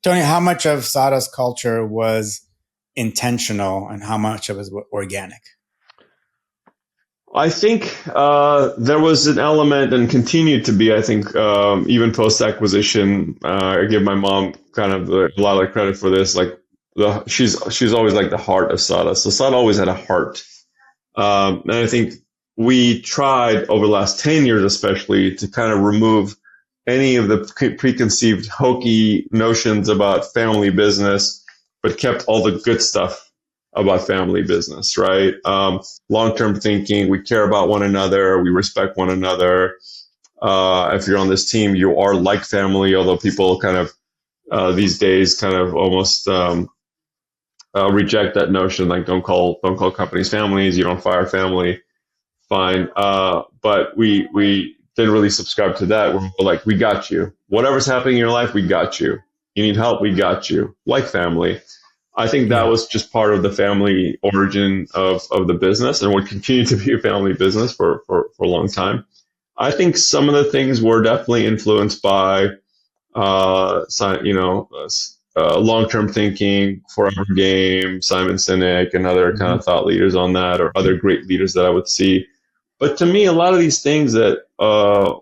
Tony, how much of SADA's culture was intentional and how much of it was organic? I think there was an element and continued to be, I think, even post-acquisition, I give my mom kind of a lot of credit for this. Like she's always like the heart of SADA. So SADA always had a heart. And I think we tried over the last 10 years, especially, to kind of remove any of the preconceived hokey notions about family business, but kept all the good stuff about family business, right? Long-term thinking, we care about one another, we respect one another. If you're on this team, you are like family, although people kind of these days kind of almost reject that notion, like don't call companies families, you don't fire family, fine. But we didn't really subscribe to that. We're like, we got you. Whatever's happening in your life, we got you. You need help, we got you. Like family. I think that was just part of the family origin of the business and would continue to be a family business for a long time. I think some of the things were definitely influenced by, long-term thinking, Forever Game, Simon Sinek, and other kind of thought leaders on that, or other great leaders that I would see. But to me, a lot of these things that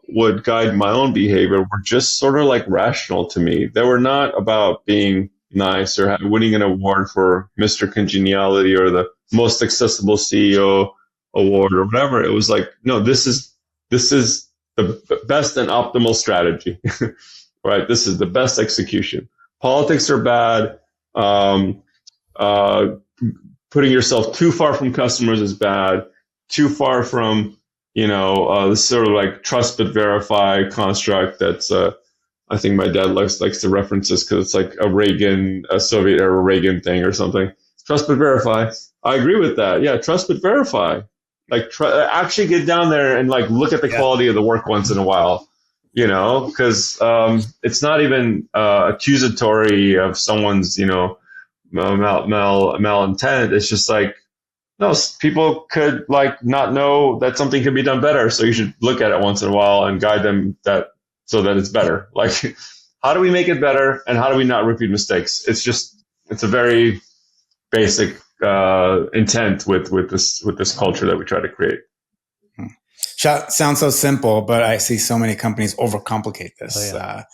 would guide my own behavior were just sort of like rational to me. They were not about being nice or winning an award for Mr. Congeniality or the most accessible CEO award or whatever. It was like, no, this is the best and optimal strategy, right? This is the best execution. Politics are bad. Putting yourself too far from customers is bad. Too far from, this sort of like trust but verify construct that's I think my dad likes to reference this because it's like a Soviet era Reagan thing or something. Trust but verify. I agree with that. Yeah, trust but verify. Like actually get down there and like look at the quality of the work once in a while, because it's not even accusatory of someone's, malintent. It's just like, no, people could like not know that something could be done better. So you should look at it once in a while and guide them so that it's better. Like, how do we make it better and how do we not repeat mistakes? It's a very basic intent with this culture that we try to create. Sounds so simple, but I see so many companies overcomplicate this. To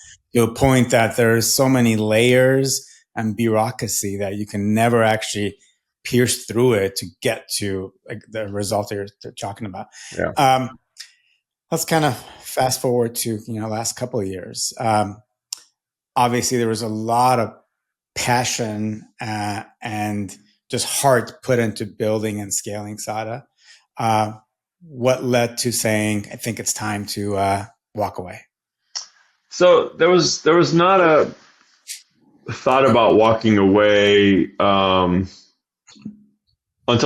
a point that there's so many layers and bureaucracy that you can never actually pierce through it to get to like the result that you're talking about. Yeah. Let's kind of fast forward to last couple of years. Obviously, there was a lot of passion and just heart put into building and scaling SADA. What led to saying, I think it's time to walk away? So there was not a thought about walking away until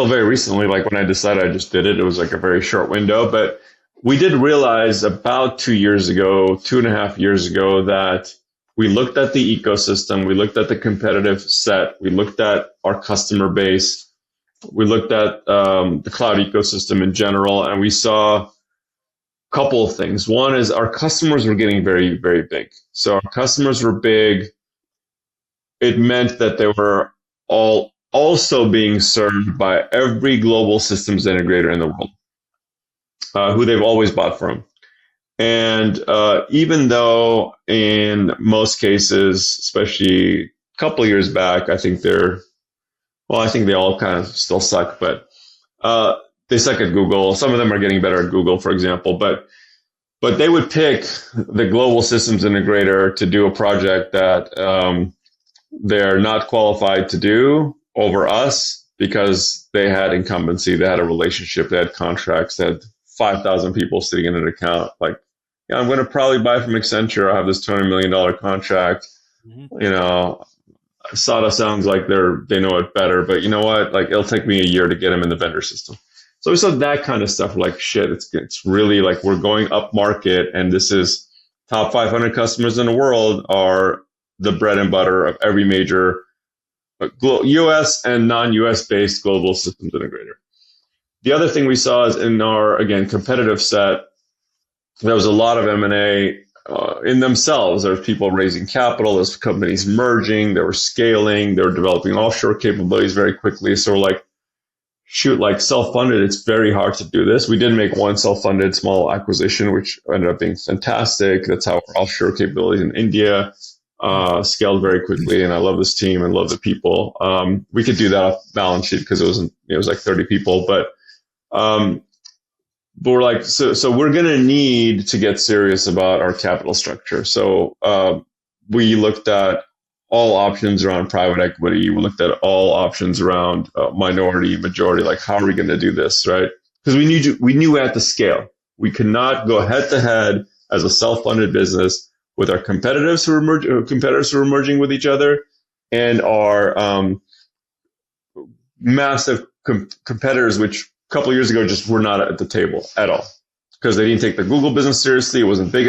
very recently. Like when I decided, I just did it. It was like a very short window, but we did realize about 2 years ago, 2.5 years ago, that we looked at the ecosystem, we looked at the competitive set, we looked at our customer base, we looked at the cloud ecosystem in general, and we saw a couple of things. One is our customers were getting very, very big. So our customers were big. It meant that they were all also being served by every global systems integrator in the world, who they've always bought from. And even though in most cases, especially a couple of years back, I think they all kind of still suck, but they suck at Google. Some of them are getting better at Google, for example, but they would pick the global systems integrator to do a project that they're not qualified to do over us because they had incumbency, they had a relationship, they had contracts, they had 5,000 people sitting in an account. Like, I'm going to probably buy from Accenture. I have this $20 million contract. SADA sounds like they know it better, but you know what? Like, it'll take me a year to get them in the vendor system. So we saw that kind of stuff. Like, shit, it's really like we're going up market, and this is top 500 customers in the world are the bread and butter of every major U.S. and non-U.S. based global systems integrator. The other thing we saw is in our, again, competitive set, there was a lot of M&A in themselves. There's people raising capital, there's companies merging, they were scaling, they were developing offshore capabilities very quickly. So we're like, shoot, like self-funded, it's very hard to do this. We did make one self-funded small acquisition, which ended up being fantastic. That's how our offshore capabilities in India scaled very quickly. And I love this team and love the people. We could do that off balance sheet because it was like 30 people, but we're like, so we're going to need to get serious about our capital structure. So we looked at all options around private equity. We looked at all options around minority, majority. Like, how are we going to do this, right? Because we knew we had to scale. We could not go head to head as a self-funded business with our competitors who were merging with each other, and our massive competitors, which a couple of years ago just were not at the table at all because they didn't take the Google business seriously. It wasn't big